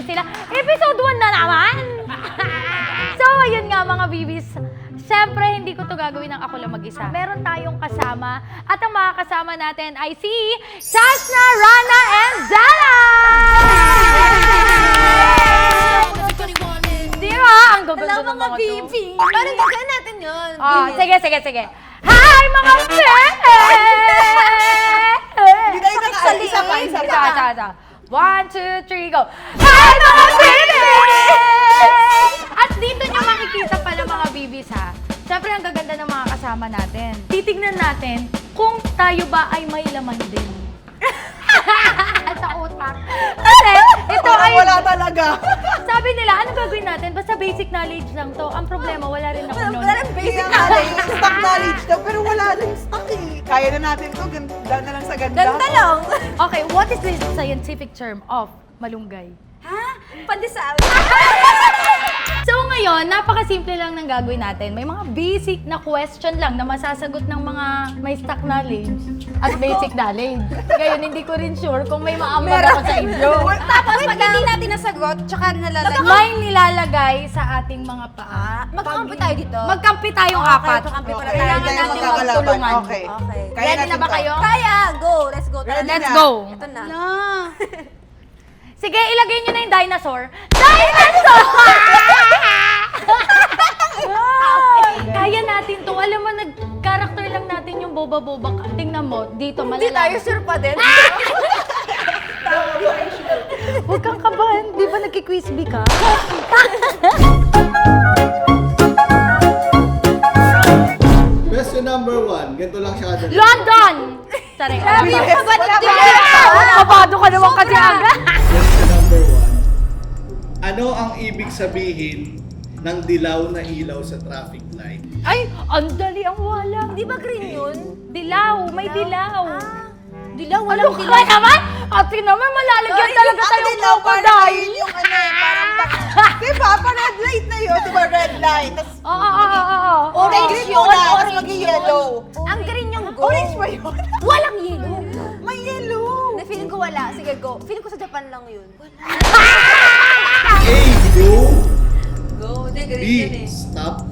sila. Episode 1 na naman! So, ayun nga mga bibis. Siyempre, hindi ko to gagawin ng ako lang mag-isa. Meron tayong kasama. At ang mga kasama natin ay si Shashna, Rana, and Zara! Di ba? Ang gaganda ng mga bibi. Parang gagawin natin yun. Oh, sige. Hi, mga friends! Hindi tayo nakaali. Isa pa. 1, 2, 3, go! Hi, mga bibis! At dito nyo makikita pala mga bibis ha. Siyempre, ang gaganda ng mga kasama natin. Titignan natin kung tayo ba ay may laman din. Sa utak. Kasi, ito ay... Wala talaga. Sabi nila, ano gagawin natin? Basta basic knowledge lang to. Ang problema, wala rin ako nun. Wala rin basic Kaya knowledge. stock knowledge daw, pero wala rin stock eh. Kaya na natin to, ganda na lang sa ganda. Ganda lang. Okay, what is the scientific term of malunggay? Ha? Pandesal. So ngayon, napakasimple lang ng gagawin natin. May mga basic na question lang na masasagot ng mga may stock knowledge at basic knowledge. Ngayon, hindi ko rin sure kung may maambag ako sa inyo. Tapos pag hindi natin nasagot, tsaka nalalagay. May nilalagay sa ating mga paa. Magkakampi tayo dito. Magkampi tayong Okay, apat. magkakampi pala Okay, tayo. Kailangan tayo natin magkakalaban. magtulungan. Okay. Okay. Kaya Ready na natin ba to. kayo? Kaya, go. Let's go. Tara Ready na. Let's na. go! Ito na. Sige, ilagay nyo na yung dinosaur. Dinosaur! Kaya natin to. Alam mo, nag-character lang natin yung boba-boba. Tingnan mo, dito Hindi tayo malalaman. sure pa din. Huwag kang kabahan. Di ba nagki-quiz bee ka? Question number 1, ganito lang siya kadali. London! Sorry. Grabe yung Yes, kabad wala din. pa. Kabado ka naman kasi agad. Question number 1, ano ang ibig sabihin ng dilaw na ilaw sa traffic light? Ay, ang dali ang wala. Di ba green yun? Dilaw, may dilaw. Dilaw, Ano walang ka dilaw. naman? Ate naman, malalagyan talaga tayo ng crocodile. Yung ano, parang diba, pa red light na yun. Diba, red light. Tapos, Oo. Orange green yun, muna, tapos orange maging yun. yellow. Ang green yung go. Orange ba yun? Walang yellow. May yellow. Na feeling ko wala. Sige, go. Feeling ko sa Japan lang yun. A. Go. Go. Hindi, B. Stop.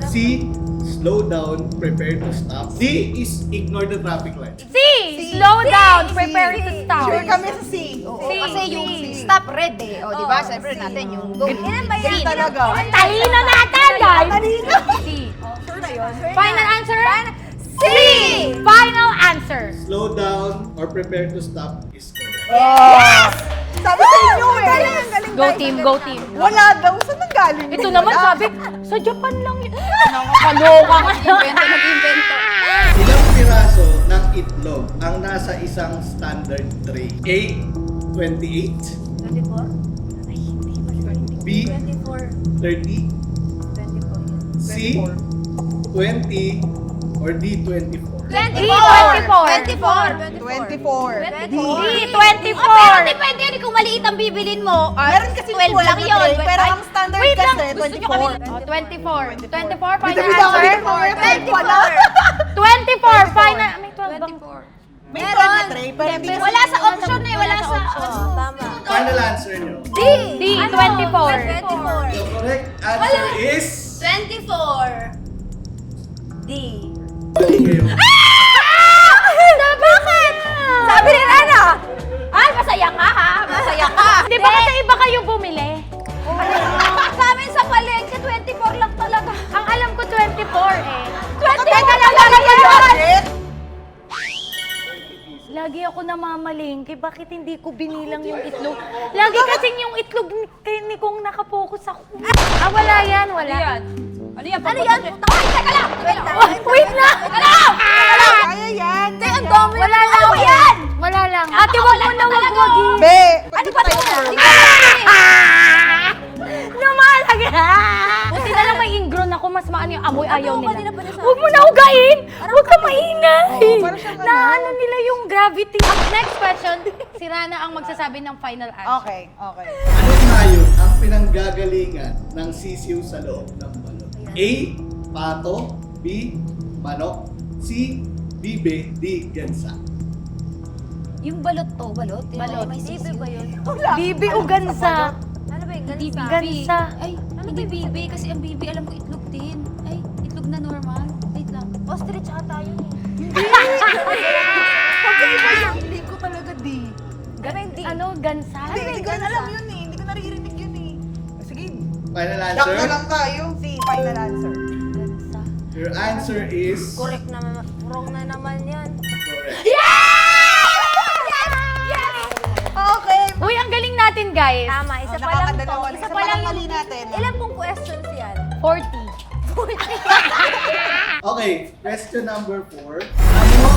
C. Slow down, prepare to stop. D is ignore the traffic light. C! Slow down, prepare to stop. Sure kami sa C. Oo. C. Kasi yung C. stop red eh. O, di ba? Siyempre natin yung go. Ilan ba yan? Green talaga. Ang talino natin, guys! Talino. C. Sure na yun. Final answer? C! Final answer. Slow down or prepare to stop is correct. Yes! Sabi sa inyo eh. Go team, go team. Wala daw. Saan nang galing? Ito naman sabi, sa Japan lang yun. Nakakaloka ka. Nag-invento. Ilang piraso ng itlog ang nasa isang standard tray? A. 28. 24? B. 24. 30. 24. C. 20. Or D. 24. 24. 24. 24. Pero depende yun kung maliit ang bibilin mo. Meron kasi 12 lang na yun. tray, pero ang standard Wait lang, kasi gusto nyo kami- 24. 24, final Bida-bida ako answer. dito, may 12 pala. 24, final. May 12 bang? May 12 na tray, pero hindi Wala sa option eh. Wala sa option. Tama. Final answer nyo. D! D, 24. The correct answer is... 24. D. Mali kayo. Bakit? Sabi ni Rana! Ay, masaya ka ha? Masaya ka. Di ba kasi iba kayo bumili? Sa amin sa palengke, 24 lang talaga. Ang alam ko 24 eh. 24 lang talaga yun! Lagi ako namamalingki. Bakit hindi ko binilang yung itlog? Lagi kasing yung itlog ni kong nakapokus ako. Wala yan, wala. Ano yan? Ay, teka lang! Wait lang! Kaya yan. Ang dami. Wala lang. Ano ba yan? Wala lang. Ate, wag mo na wag-wagin. Be, Ano ba ito? Lumalaga! Buti na lang may ingron ako, mas maano yung amoy ayaw Ano, nila. kanina pa niya sabi. Huwag mo na ugain! Huwag ka maingay! Oo, parang siyang ano. Naano nila yung gravity. Next question, si Rana ang magsasabi ng final answer. Okay. Anong hayop ang pinanggagalingan ng sisiw sa loob ng balon? A. Pato. B. Manok. C. Bibe. D. Gansa. Yung balot to, balot? Balot. May sisi ba yun? Bibi o gansa? Ano ba yung Hindi gansa? gansa. Ay, hindi bibi. Kasi ang bibi, alam ko itlog din. Ay, itlog na normal. Wait lang. Ostrich ata yun eh. Pagkaiba yun, hindi ko talaga di. Ano, gansa? Hindi ko na alam yun eh. Hindi ko naririnig yun eh. Sige, Final shock answer? na lang tayo. Si final answer. Gansa. Your answer is... Correct naman. Wrong na naman yan. Correct. Okay. Uy, ang galing natin, guys. Tama, isa pa lang to. Nakakadalawa. Isa pa lang mali yung... natin. Ilan pong questions yan? 40. Okay, question number 4. Ano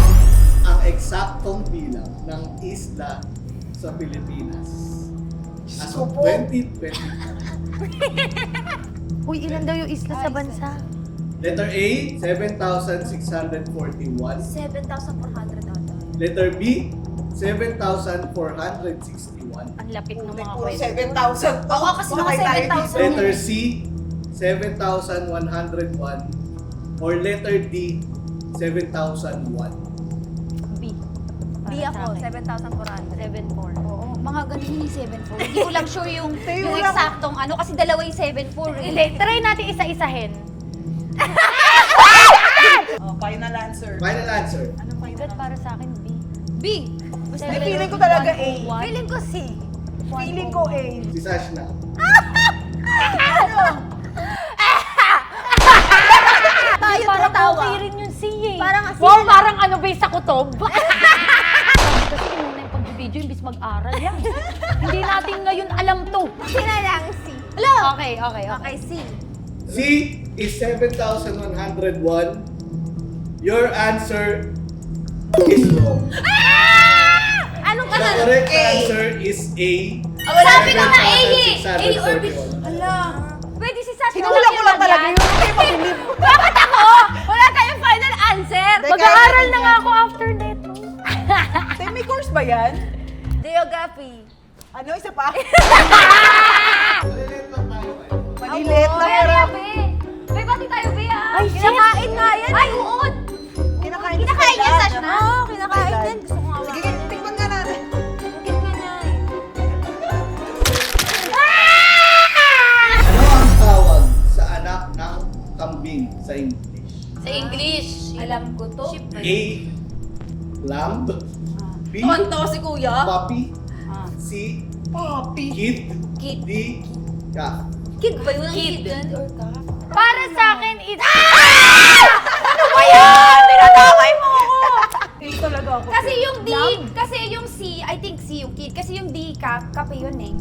ang eksaktong bilang ng isla sa Pilipinas? As of 2020. Uy, ilan daw yung isla sa bansa? Letter A, 7,641. 7,400 ata. Letter B, 7,461. Ang lapit ng mga Puro question. 7,000. Oo, kasi mga Sakay tayo 7,000. dito. Letter C, 7,101. Or letter D, 7,001. B. Di Para ako, sa akin. 7,400. 7-4. Oo, mga ganun yung 7,400. Hindi ko lang sure yung Tayo lang. eksaktong ano, kasi dalawa yung 7,400 Hindi, try natin isa-isahin. Oh, final answer. Final answer. Ano final Agad para sa akin, B. B. Hindi, feeling ko talaga A. Feeling ko C. Feeling ko A. Si Sash na. Tayo Parang tatawa. okay rin yung C eh. Parang nga, Wow, sila- parang ano ba sa kutob? Kasi inuna yung pag-video, imbis mag-aral yan. Hindi natin ngayon alam to. Sila lang C. Hello? Okay. Okay, C. C is 7,101. Your answer is wrong. Anong The correct answer is A. Sabi ko na A eh. A or B. 7,641. Hala. Pwede si Sash. Hinula ko lang talaga yun. Hindi pa bilib. Bakit ako? Wala tayong final answer. Teka, Mag-aaral na nga ako after neto. May course ba yan? Geography. Ano, isa pa? Malilit lang tayo eh. Malilit lang Kaya pero Be. Be, pati tayo, Be ah. Ay, shit. Kinakain nga yan. Ay, oo. kinakain. Kinakain niya, Sash, na? Oo, Oo, kinakain yan. Gusto ko nga Sige, tikman nga natin. Bakit nga na eh. Ano ang tawag sa anak ng kambing sa English? Sa English. Alam ko to. A. Lamb. B. Tonto si kuya. Puppy. C. Papi. Kid. Kid. D. Calf. Kid ba yun? Ang Kid. kid or calf? Para sa akin, it's... Ano ba yan? Tinataway mo ako! Hindi talaga ako. Kasi yung D, kasi yung C, I think C yung kid. Kasi yung D, kape yun eh.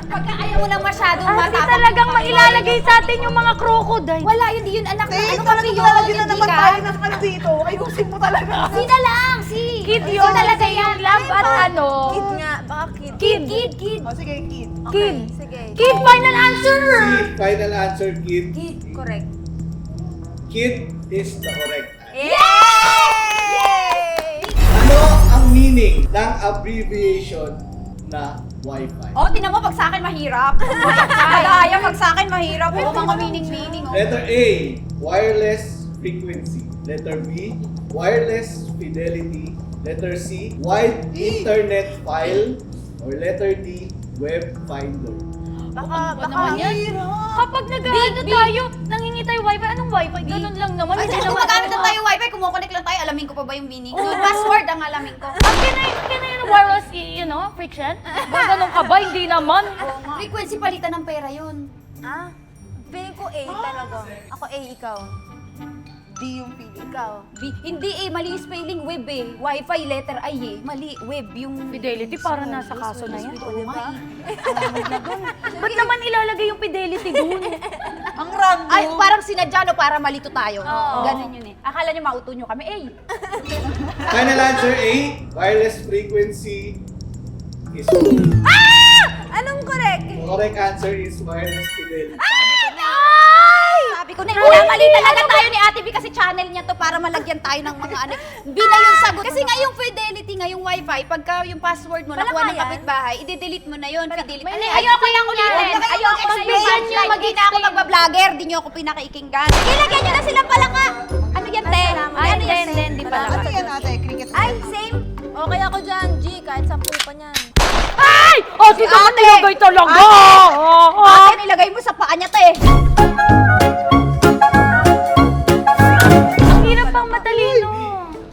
Pagka ayaw mo lang masyadong Ate matapang talagang yung mailalagay sa atin yung mga crocodile. Wala, hindi yun anak na. Ano kape talagang yun? lalagyan na Yung naman D tayo ka? ng ano dito. Ayusin mo talaga. C na lang, C. Kid C yun, talaga kasi yan. yung love at ano. Kid nga, baka kid. Kid. Kid. O sige, kid. Kid. Sige. Kid, final answer! C. Final answer, Kid. Kid, correct. Kid is the correct answer. Yay! Ano ang meaning ng abbreviation na Wi-Fi? Oh, tinan mo, pag sa akin mahirap. Kaya pag sa akin mahirap. Oo, mga meaning. Oh. Letter A, wireless frequency. Letter B, wireless fidelity. Letter C, wide internet file. Or letter D, web finder. Baka naman yan? Kapag nag-ano tayo, nangingi tayo wifi, anong wifi? Ganun lang naman. Ay, Hindi kung naman magamit na ano. tayo wifi, kumukonek lang tayo, alamin ko pa ba yung meaning? Yung password ang alamin ko. Can I wireless, friction? Ganun ka ba? Hindi naman. Frequency palitan ng pera yun. Ah? Feeling ko A talaga. Ako A, ikaw. D yung feeling. Ikaw. B. Hindi A, mali yung spelling, web eh. Wi-Fi, letter I eh. Mali, web yung... Fidelity, para nasa kaso na yan. Oo nga eh. Ba't naman ilalagay yung fidelity dun? Ang random. Ay, parang sinadya no, para malito tayo. Oo. Ganun yun eh. Akala nyo mauto nyo kami, A. Final answer A, wireless frequency is wrong. Anong correct? The correct answer is wireless fidelity. Sabi ko na, mali talaga tayo ni Ate B kasi channel niya to para malagyan tayo ng mga ano. B na yung sagot. Kasi nga yung fidelity nga, yung wifi, pagka yung password mo nakuha ng kapitbahay, i-delete mo na yun, fidelity. May Ayoko lang ulitin. Ayoko mag-explain nyo, hindi na ako magbablogger, di nyo ako pinakikinggan. Sige, lagyan nyo na sila pala nga. Ano yan, te? Ay, hindi pala. Ano yan ate? Cricket. Ay, same. Okay ako dyan, G. Kahit 10 pa niyan. Ay! O, si Ate nilagay talaga! Ate, nilagay mo sa paa niya, te. Ang hirap pang matalino.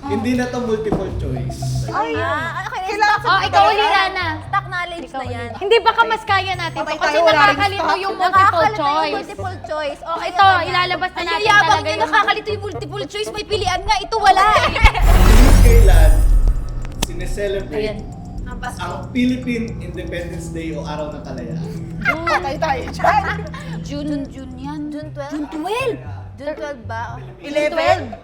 Hindi na to multiple choice. Ay, Okay. kailangan O, ikaw uli, Lana. Stock knowledge na yan. Hindi baka mas kaya natin to Patay kasi tayo, wala rin nakakalito stock. yung multiple Nakakalito yung choice. multiple choice. Okay Ito, na yan. ilalabas na Ang natin yayabang talaga niyo, yung... nakakalito yung multiple choice. May pilian nga, ito wala eh. Hindi kailan sineselebrate Ayan. ang Philippine Independence Day o Araw ng Kalayaan. patay tayo dyan. June yan. June 12? June 12. June 12 ba? 11.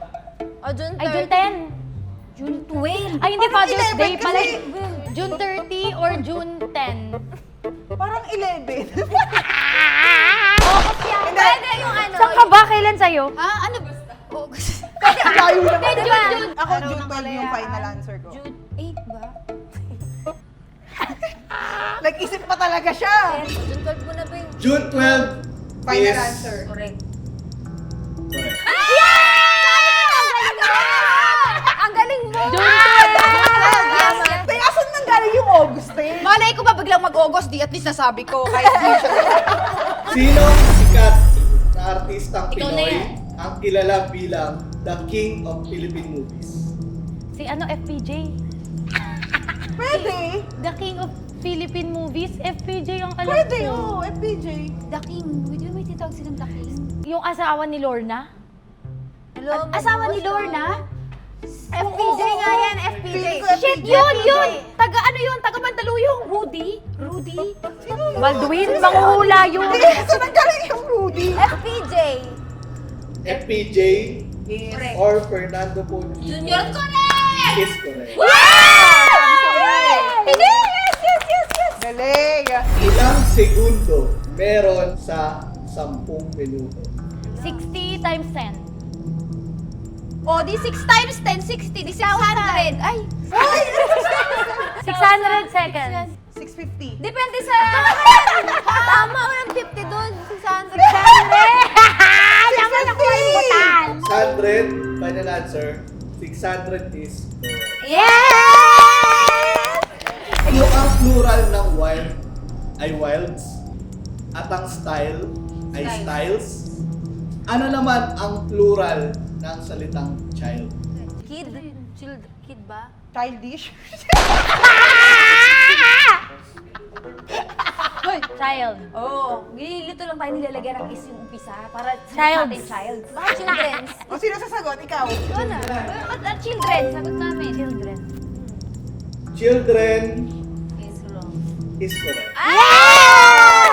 O June 30? Ay, June 10. June 12. Ay, hindi Father's 11 Day pala. kasi. June 30 or June 10. Parang 11. Pwede yung ano. Saan ka ba? Kailan sa'yo? Ha? Ano? August. Layo naman. June. Ako June 12 yung final answer ko. June 8 ba? Nag-isip pa talaga siya. June 12 mo na ba yung... June 12 Final is... answer. Correct. Correct. Ang galing mo! June 12! Kaya asan nang galing yung August eh? Malay ko ba biglang mag-August? Di at least nasabi ko. Kahit di siya. Sino ang sikat na artistang Ikaw na Pinoy yan. ang kilala bilang the King of Philippine Movies? Si ano, FPJ? Pwede. The King of Philippine Movies? FPJ ang alam Pwede, ko. oo. FPJ. The King. May tinatawag silang The King. Yung asawa ni Lorna? Hello, Asawa ni Lorna? FPJ nga yan, FPJ. Feeling ko Shit, FPJ. yun! Taga ano yun? Taga Mandaluyong. Rudy? Baldwin? Manguhula yun. Hindi, saan nang galing yung Rudy? FPJ. FPJ Yes. or Fernando Po Junior correct! is correct. Hindi! Yes! Galing. Ilang segundo meron sa 10 minuto? 60 times 10. O, di 6 times 10, 60. Di 600. Ay! 600 seconds. 650. Depende sa... Tama, walang 50 doon. 600. Naman ako ay butan. 600, final answer. 600 is correct. Yes! Yung ang plural ng wild ay wilds at ang style ay styles. Ano naman ang plural ng salitang child? Kid? Kid ba? Childish. Child. Oo. Lito lang tayo nilalagyan ng is yung umpisa para Child. natin child. Baka children's. O sino sasagot? Ikaw. Ano? Children, sagot namin. Children. Children Is wrong. is correct. Oh,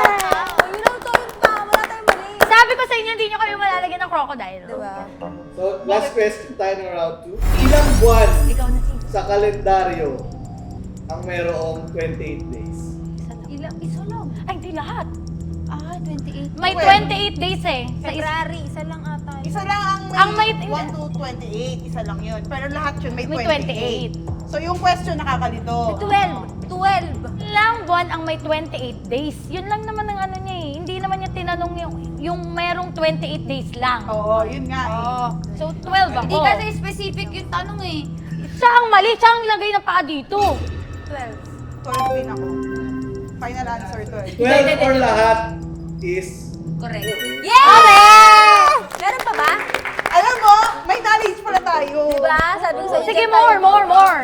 yun ang toyo pa. Wala tayong mali. Sabi ko sa inyo, hindi nyo kami malalagyan ng crocodile. Diba? So, last question tayo ng round 2. Ilang buwan Ikaw na si. sa kalendaryo ang mayroong 28 days? Ilang? Isa lang. Ay, hindi lahat. Ah, 28. May 28 days eh. Sa isa. February, isa lang ata. Isa lang Ang may- 1 to 28. Isa lang yun. Pero lahat yun may May 28. So yung question nakakalito. 12. 12. Ilang buwan ang may 28 days? Yun lang naman ang ano niya eh. Hindi naman niya tinanong yung merong 28 days lang. Oo, yun nga eh. So, 12 ako. Hindi kasi specific yung tanong eh. Siya ang mali. Siya ang lagay ng paa dito. 12. 12 din ako. Final answer 12. 12 or lahat is Correct. correct. Yeah! Meron pa ba? Alam mo, may knowledge pala tayo. Diba? Sabi ko sa'yo. Sige, dyan more.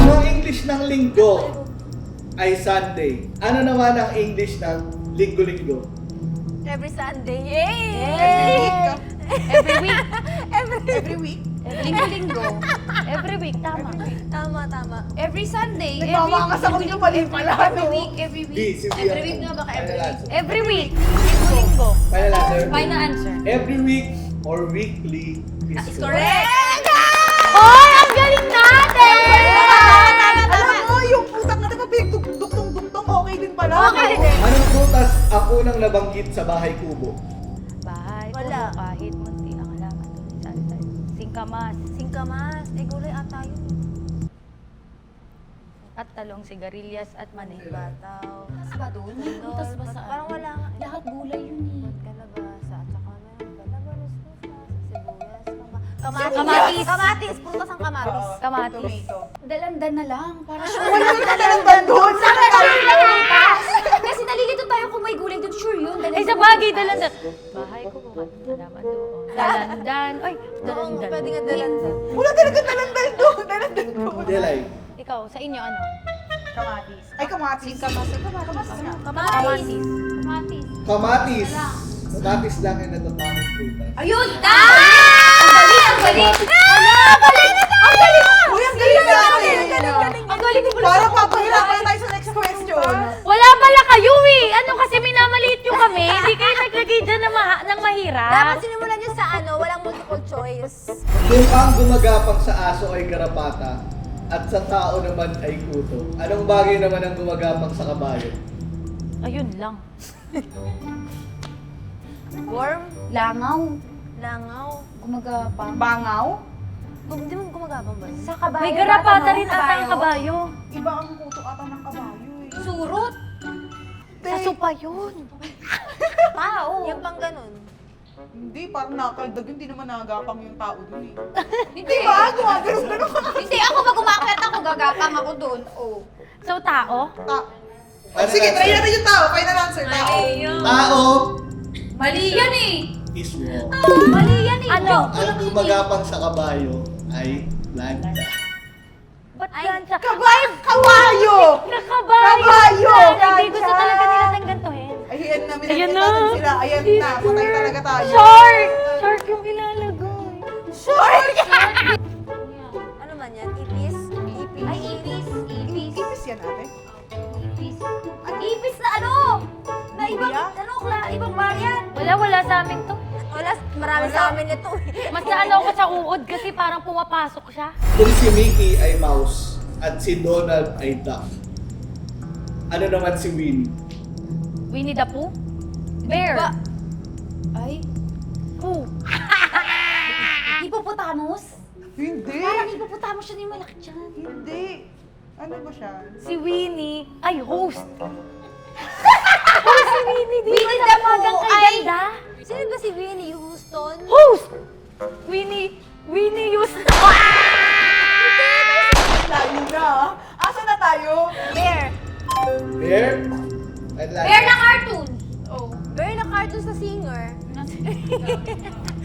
Ang English ng linggo ay Sunday. Ano naman ang English ng linggo-linggo? Every Sunday. Every Yay! week. Every week. Every week. Linggo-linggo. Every week. Tama. Tama. Every Sunday. Nagmamangas ako dito mali pala. Every week. Every B, week. si B Every ang week nga baka every final week. answer. Every week. Linggo. Final answer. Final answer. Every week or weekly is Is correct. correct. Hoy! Ang galing natin! Alam mo, yung putang na diba pinagdugtong-dugtong, okay din pala. Okay din. Anong prutas ang unang nabanggit sa bahay kubo? Bahay ko Wala. kahit munti ang halaman doon. Singkamas. Singkamas. Eh, gulay ata yun. At talong, sigarilyas at mani. Bataw. Mas ba doon? Butas ba sa... Parang wala nga. Lahat gulay yun eh. Kalabasa at saka na. Kalabanos, sibuyas, kama. Kamatis. Kamatis. Prutas ang kamatis. Kamatis. Tomato. Dalandan na lang. Para sure. Walang dalandan doon. Saan tayo lilipas? Kasi nalilito tayo kung may gulay doon. Sure yun. Ay, sa bagay, dalandan. Bahay ko, bukas naman doon. Dalandan. Ay, dalandan. Pwede nga dalandan. Wala talaga dalandan doon. Dalandan doon. Jelay. Ikaw, sa inyo ano? Kamatis. Ay, kamatis. Kamatis. Kamatis. Kamatis. Kamatis. Kamatis lang yung natatamang prutas. Ayun! Ang galing! Ang galing! Ang galing! Ang galing! Uy, ang galing natin. Ang galing ko Parang papahirapan tayo sa next question. Wala pala kayo eh! Ano kasi minamaliit yung kami, hindi kayo naglagay dyan ng mahirap. Dapat sinimulan nyo sa walang multiple choice. Kung ang gumagapang sa aso ay garapata at sa tao naman ay kuto, anong bagay naman ang gumagapang sa kabayo? Ayun lang. Worm. Langaw. Langaw. Gumagapang. Bangaw. Hindi mo gumagabang ba? Sa kabayo. May garapata rin ata ang kabayo. Iba ang kuto ata ng kabayo eh. Surot. Sa sopa yun. Tao. Yung pang ganun. Hindi, parang nakaldag. Hindi naman nagapang yung tao dun eh. Hindi. Diba? Gumagano'n na naman. Hindi. Ako pag umakyat ako, gagapang ako doon. Oh. So, tao? Sige, try natin yung tao. Final answer, tao. Tao Mali yan eh. is wrong. Mali yan eh. Ano? Ang gumagapang sa kabayo ay lancha. Ba't yan siya? Kabayo! Kakabayo! Kabayo! Hindi gusto talaga nila tayong gantuhin. Ayan na, Ayan na. natin sila. Ayan na, patay talaga tayo. Shark! Shark yung ilalagay. Ano man yan? Ipis? Ipis? Ay, ipis. Ipis. Ipis yan ate. Ipis. Ipis na ano? Na ibang, ano, ibang variant. Wala sa amin to. Wala, marami sa amin ito eh. Mas naano ako sa uod kasi parang pumapasok siya. Kung si Mickey ay mouse at si Donald ay duck, ano naman si Winnie? Winnie the Pooh? Bear? Ba- Ay. Who? Hippopotamus? Hindi. Parang hippopotamus siya yung malaki dyan. Hindi. Ano ba siya? Si Winnie ay host. Si Winnie, di ba Winnie the napagang Pooh kay ay- ganda? Sino ba si Winnie Houston? Host! Winnie Houston. Layo na. Asa na tayo? Bear. Bear? Ay, lancha. Bear na cartoon. Oh. Bear na cartoon sa singer.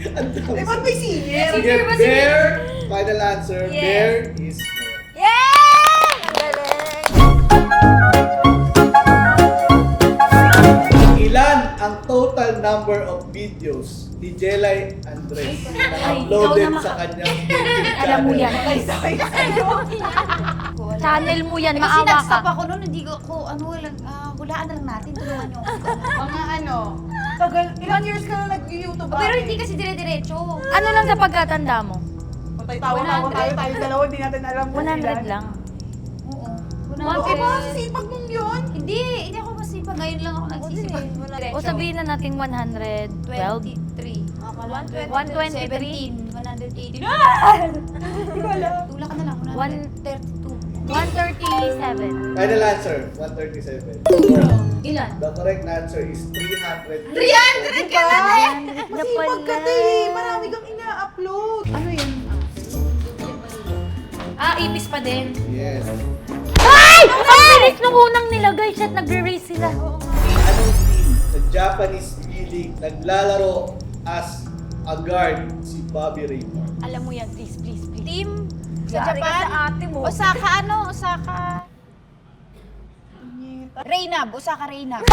Ang dami. Eh, ba't may senior? Sige, bear. Final answer. Yes. Bear is wrong. Yay! Ang galing! Ilan ang total number of videos ni Jelay Andres na uploaded ikaw na sa kanyang YouTube Alam mo yan. channel? Channel mo yan, Kasi maawa nag-stop ka. ako noon, hindi ko ano, hulaan na lang natin, tulungan niyo ako. Mga ano? Tagal, ilang years ka na nag-YouTube Pero hindi kasi dire-diretso. Ano lang sa pagkatanda mo? Patay tawa-tawa tayo dalawa, hindi natin alam kung 100 ilan. lang. Oo. Eh, ba, sipag mong yun? Hindi ako masipag. Ngayon lang ako nagsisipag. O sabihin na natin 112. 23. 123. 118. Hindi ko alam. Tula ka na lang. 132. 137. Final answer, 137. Ilan? The correct answer is 300. 300 ka na eh! Masipag ka, te. Marami kang ina-upload. Ano yun? Ipis pa din. Yes. Ay! Ang bilis nung unang nilagay siya at nag-erase sila. Anong team sa Japanese B-League naglalaro as a guard si Bobby Raymond? Alam mo yan, please. Team. Sa Yari ka Japan? sa ate mo. Osaka ano? Osaka... Reynab. Osaka Reynab.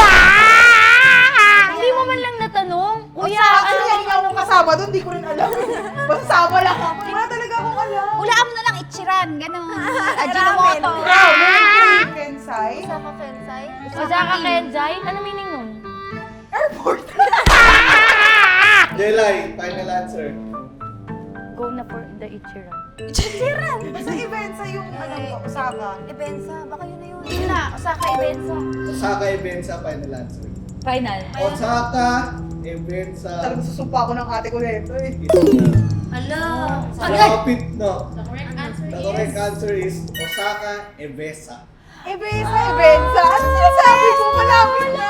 Hindi mo man lang natanong. Kuya, Actually, hindi ako kasama doon, hindi ko rin alam. Basta sama lang ako. Wala talaga akong alam. Hulaan mo na lang Ichiran. Ganun. Ajinomoto. Kensai? Osaka Kensai. Osaka Kenzai, ano meaning nun? Airport. Jelay, final answer. Go na for the Ichiran. Basta event sa yung Osaka. Ibensa. Baka yun na yun. Yun na. Osaka Ibensa. Osaka Ebensa, final answer. Final. Osaka Ebensa Talagang susumpa ako ng ate ko nito eh. is wrong. Ala. Malapit na. The correct answer is Osaka Ebesa. Event sa. Ano sinasabi ko? Malapit na.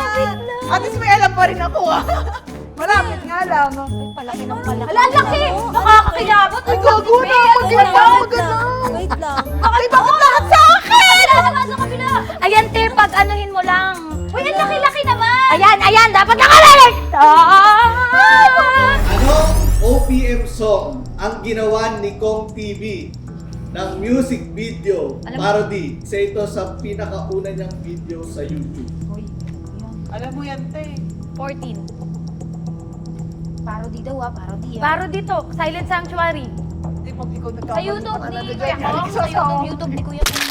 At least may alam pa rin ako ah. Malapit nga lang. Palaki ng palaki. Ala, ang laki! Nakakakilabot. Ay, gago na. Magkita mo gano'n. Wait lang. Ay, bakit lahat sa akin? Sa kabila. Ayan, te, pag anuhin mo lang. Uy, ang laki-laki naman. Ayan, dapat nakalalit! Anong OPM song ang ginawa ni Kong TV ng music video parody? Isa ito sa pinakauna niyang video sa YouTube. Alam mo yan, te. 14. Parody daw parody Paro dito, Silent Sanctuary. Di pag ikaw nagkamali. Sa YouTube pa ni talaga Kuya dyan. Kong. Sa YouTube ni Kuya Kong.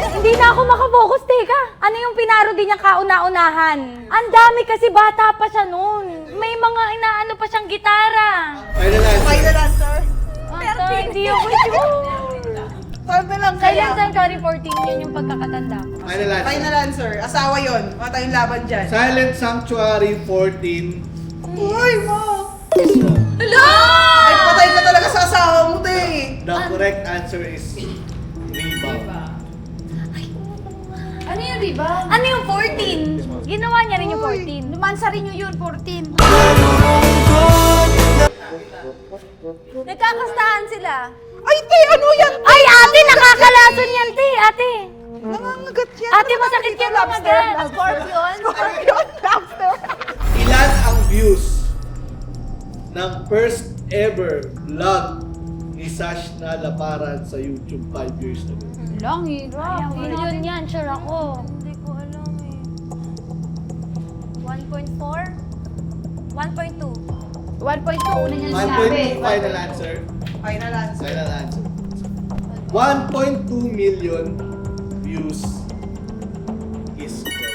Hindi na ako makapokus, teka. Ano yung pinarody niyang kauna-unahan? Ang dami kasi bata pa siya noon. May mga inaano pa siyang gitara. Final answer. Final answer. Hindi ako sure. Sabi lang Silent kaya. Sanctuary 14, yun yung pagkakatanda ko. Final answer. Final answer. Asawa yon. Wala tayong laban dyan. Silent Sanctuary 14 Uy, mo! is wrong. Ay, patay ka talaga sa asawa mo, te. The correct answer is Rebound. Ano yung riba? Ano yung 14? Ginawa niya rin yung 14. Lumansa rin yun 14. Nagkakastahan sila. Ay, te, ano yan? Ay, ate, nakakalason yan, te, ate. Nangangagat yan. Ate, masakit yan Lobster. mamagat. Scorpion. Scorpion, lobster. Ilan ang views ng first ever vlog ni Sash na Laparan sa YouTube 5 years ago? Langit. Million yan, sure ako. Hindi ko alam eh. 1.4? 1.2. 1.2 una niya 1.2 final answer. Final answer. Final answer. 1.2 million views is correct.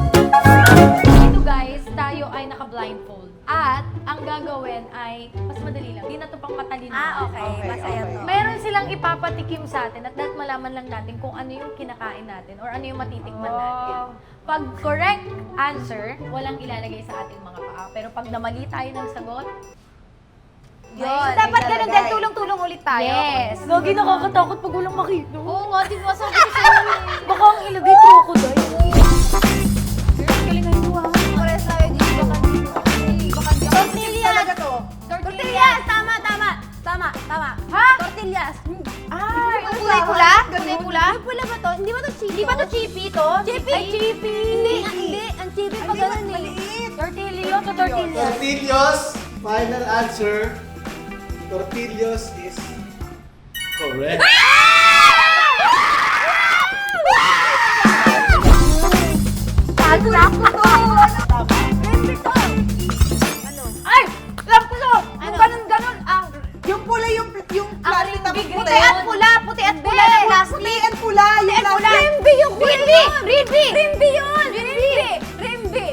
Ito guys, tayo ay naka-blindfold. At ang gagawin ay, mas madali lang. Di na to pang matalino. Okay. Masaya to. Meron silang ipapatikim sa atin at dapat malaman lang natin kung ano yung kinakain natin or ano yung matitikman natin. Pag correct answer, walang ilalagay sa ating mga paa. Pero pag namali tayo ng sagot, Yun. Dapat ganun din, tulong-tulong ulit tayo. yes! Gagi, nakakatakot pag walang makita. Oo nga, di ba sabi ko sa'yo eh. Baka ang ilagay crocodile. Galingan mo ah. Pares tayo dito. Baka dito. Baka dito. Tortillas. Talaga to. Tortillas! Tama. Ha? Tortillas. Ah, yung kulay pula? Kulay pula? Yung pula ba to? Hindi ba to chipi? Di ba to chippy to? Chippy! Ay, chippy! Hindi. Ang chipi pa Hindi, ganun eh. maliit. Tortillo to tortillas. Tortillos, final answer. Tortillos is correct. Tagrak ko to! Rembi to. Ano? Ay! Alam ko to! Yung ganun-ganun, Yung pula, yung plastic na puti puti. at pula na plastic. Puti at pula. Yung plastic. Rimby yung Rimby! Rembi yun! Rembi!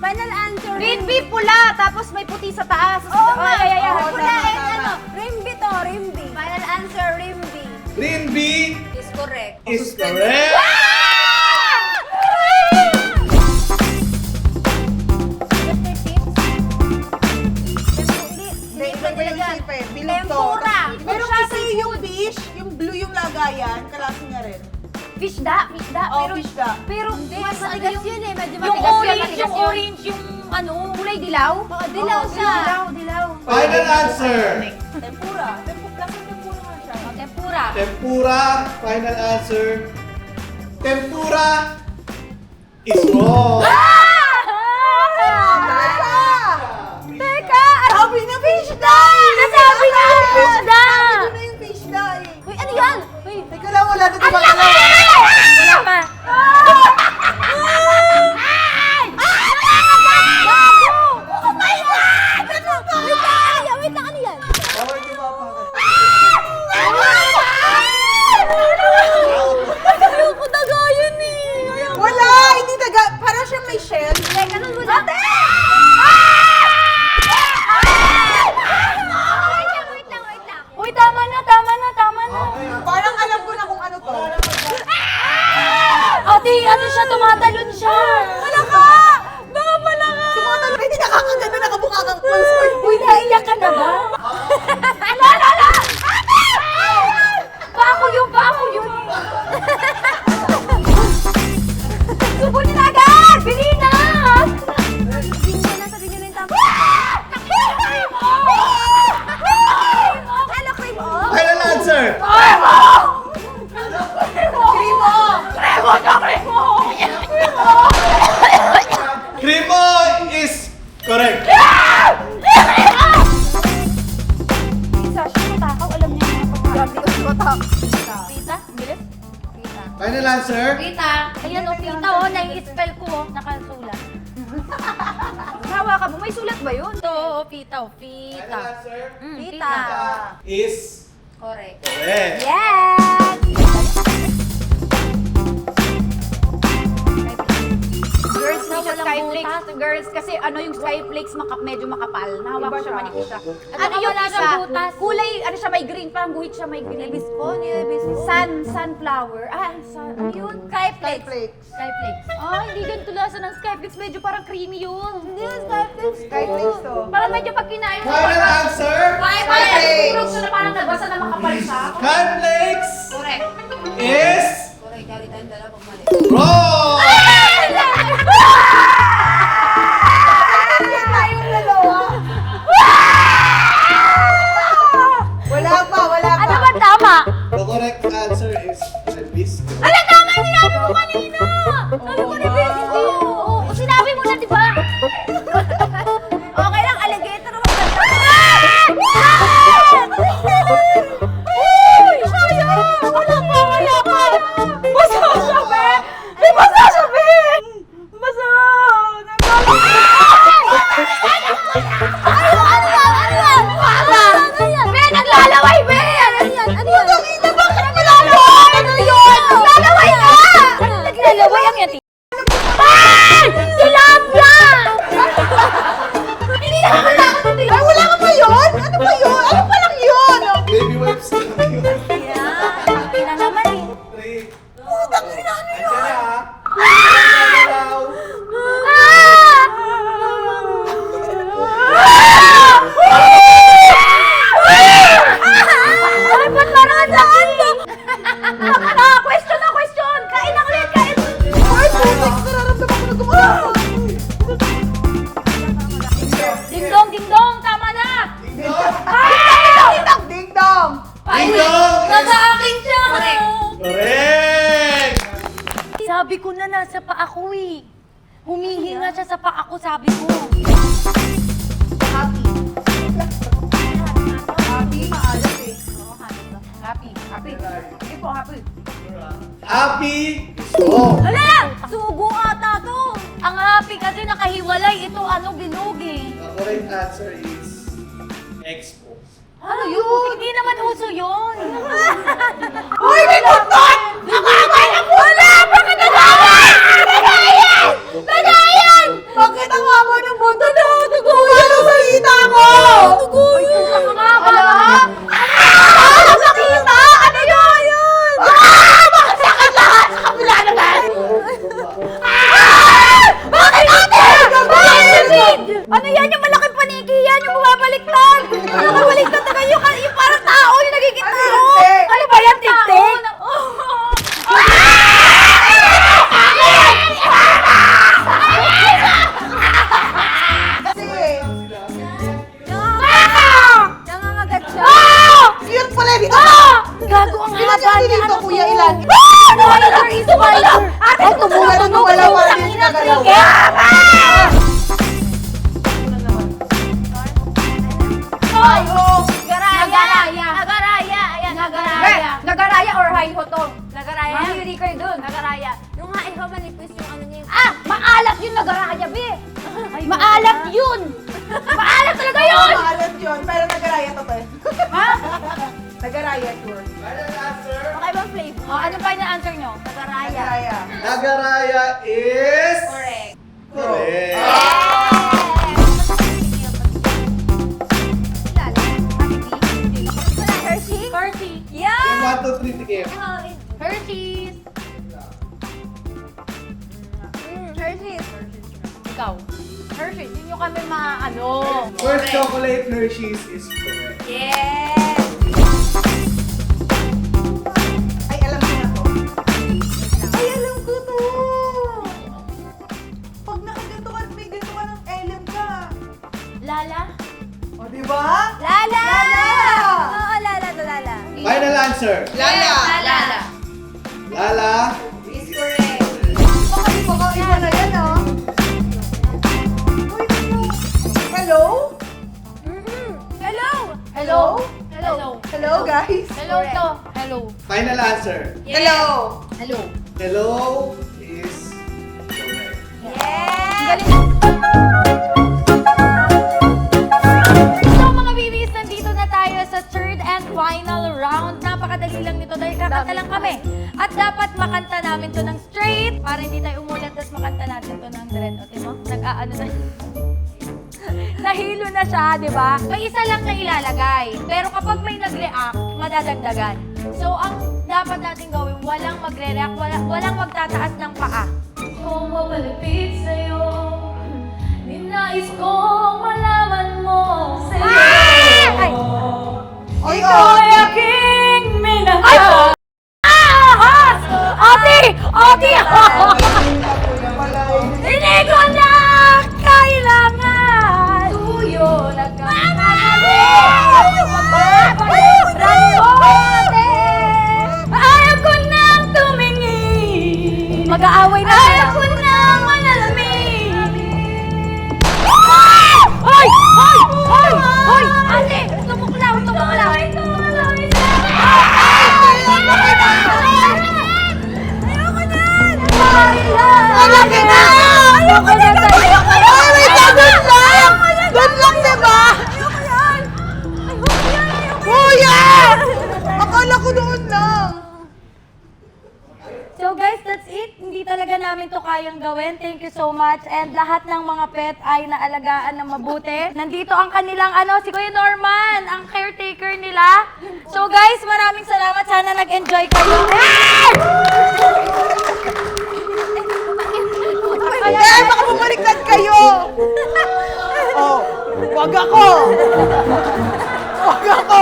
Final answer. Rimby pula, tapos may puti sa taas. Oo nga. Ay. Oo, Pula tama, and tama. ano? Rembi to, Rembi. Final answer, Rembi. Rinby Is correct. is correct. Hindi, iba ba yung shape eh? Bilog to. Tempura. Pero kasi yung fish, yung blue yung lagayan, kalasa niya rin. Fishda. Oh, Pero, fish da. pero Mas matigas yun eh. Medyo Yung matigas yun. orange, yung ano, kulay dilaw. Oo, dilaw siya. Dilaw. Final answer. Tempura. Tempura nga siya. Tempura. Tempura, final answer. Tempura is wrong. Teka! Sabi niya fish da! Nasabi niya yung fish da! Sabi na yung fish da eh. Uy, ano yan? Uy, Teka lang, wala na diba dalawa? Wala pa. Wait lang, ano yan? Bawal di ba pa? Ayoko daga yun eh. Wala! Hindi daga. Parang siyang may shell. Teka, ano mo dati? Wait lang. Uy, tama na. Parang alam ko na kung ano to. Ate, ano siya, tumatalon siya. Wala ka! Baka pala ka! Tumatalon. Hindi Naiyak ka na ba? Lala! Bako yun! Subunin na agad! Bili na! Sabihin niyo na yung tama. Ano, cream o? Final answer! Cremo is correct. Isa, siya matakaw. Alam niya yung Pita? Bilis? Final answer? Pita! Ayan o, pita o. Nai-spell ko o. Nakasulat. Hawa ka mo, may sulat ba yun? Ito o, pita o. Final Pita. answer Pita. is Correct. correct. Yes! Girls, Na hindi siya walang skyflakes. butas. Girls, kasi ano yung skyflakes, medyo makapal. Nahawa ko siya, manikit siya. Ano Ano yung wala isa? siyang butas? Kulay, ano siya, may green. Parang guhit siya, may green. Sunflower. Ano yun? Skyflakes. Skyflakes. Ah, hindi ganito lasa ng Skyflakes. Medyo parang creamy yun. Hindi yun, skyflakes. Skyflakes to. Parang medyo pag kinain mo. Final answer? Tulog siya na parang nabasa na makapal siya. Cornflakes Correct. is Correct, kali tayong dalawa pag mali. wrong! Wala pa. Ano ba tama? The correct answer is biscuit. Ano tama yung sinabi mo kanina? Sabi ko ni Bes, hindi yun. Oo, sinabi mo na, di ba? Okay lang, alligator mo. Uy! Sayang! Wala pa! Basa siya, Be! May basa siya, Be! Basa! Be, naglalaway, Be! Ano yan? Bakit naglalaway? Ano yun? Naglalaway ka! Naglalaway ang yan. Ay! Tilapia! Hindi na makatakot ng Ay, wala ka ba yun? Ano ba yun? Ano pa lang yun? Baby wipes lang yun. Ina naman eh. 3. Putang ina ano Andiyan yun? na ha. Ay, ba't parang ang sakit? Question! Kain na ulit, kain! Ay, putik! Nararamdaman ko na gumawa. Ding dong, tama na! Ding dong! Ding dong! Nag-aakin siya! Correct! Sabi ko na nasa pa ako eh. Humihinga siya sa pa ako, sabi ko. Happy. Happy, maalat eh. Happy. Hindi po, happy. Happy is wrong. Hala! Sugo ata to! Ang happy kasi nakahiwalay. Ito ano, bilog eh. The correct answer is expo. Ano yun? Hindi naman uso yun. Uy, may buntot! Nakakay na pula! Bakit nagawin? Nagayan! Bakit ang haba ng buntot? Tuguyan ang salita ko! Tuguyan! Ang haba! Ano nakita? Ano yun? Bakit sakit lahat? Sa kabila naman! Bakit natin? Ano yan? Yung malaking paniki yan? Yung bumabaliktad? Nakabaliktad na kayo. Yung parang tao yung nagiging tao. Tiktik. Ano ba yan? Tiktik? Kasi, Nangangagat siya. yun pala dito! Gago ang Ilan haba yung niya. dito, kuya? Ilan? Spider! Spider! Ate, Ay, tumulo, wala pa rin Tangina, nagalaw. cricket! Ay, oh! Nagaraya. Ayan, nagaraya. Nagaraya or high hotong? Nagaraya. Mahiri kayo dun. Nagaraya. Yung nga, ikaw manipis yung ano niya. Ah! Maalat yun, nagaraya, be! Maalat yun! Maalat talaga yun! Maalat yun, pero nagaraya to, te. Ha? Nagaraya, sure. Final answer? Makaibang flavor. Oh, ano final answer nyo? Nagaraya. Nagaraya. Nagaraya is Correct. correct. Hershey? Hershey. Yeah! 1, 2, 3, tikim. Hershey's. Hershey. Ikaw. Hershey's. Yun yung kami ano. First chocolate Hershey's is correct. Yes! Ay, alam ko na to. Ay, alam ko to. Pag nakaganto ka, may ganto ka ng LM ka. Lala? O, diba? Lala! Lala! Oo, Lala to Lala. Final answer. Lala! Lala. Lala. Is correct. Baka iba na yan, ah. Uy, hello? Hello! Hello? Hello? Hello, guys? Hello to. Hello. Final answer. Hello! Hello. Hello is correct. Yes! So mga babies, nandito na tayo sa third and final round. Napakadali lang nito dahil kakanta lang kami. At dapat makanta namin to ng straight para hindi tayo umulat, tapos makanta natin to ng diretso. Diba? Nag-aano na. Nahilo na siya, di ba? May isa lang na ilalagay. Pero kapag may nag-react, madadagdagan. So, ang dapat natin gawin, walang magre-react, walang magtataas ng paa. Kung mapalapit sa'yo, ninais kong malaman mo sa'yo. Ay! Oy, Iko'y aking minahal. Ahas! Ate! Ate! Hindi ko na kailangan. Tuyo nagkakaroon. Ayaw ko nang tumingin. Mag-aaway na. Ayaw ko nang manalamin. Hoy! Hoy! Hoy! Hoy! Ate! Tumuklaw! Tumuklaw! Ayoko na! Ayoko na! Ayoko na sa'yo! Ay, wait lang! Doon lang, diba? Kuya! Akala ko doon lang. So guys, that's it. Hindi talaga namin to kayang gawin. Thank you so much. And lahat ng mga pet ay naalagaan ng mabuti. Nandito ang kanilang si Kuya Norman, ang caretaker nila. So guys, maraming salamat. Sana nag-enjoy kayo. Eh, baka bumaliktad kayo! Oh, wag ako! Wag ako!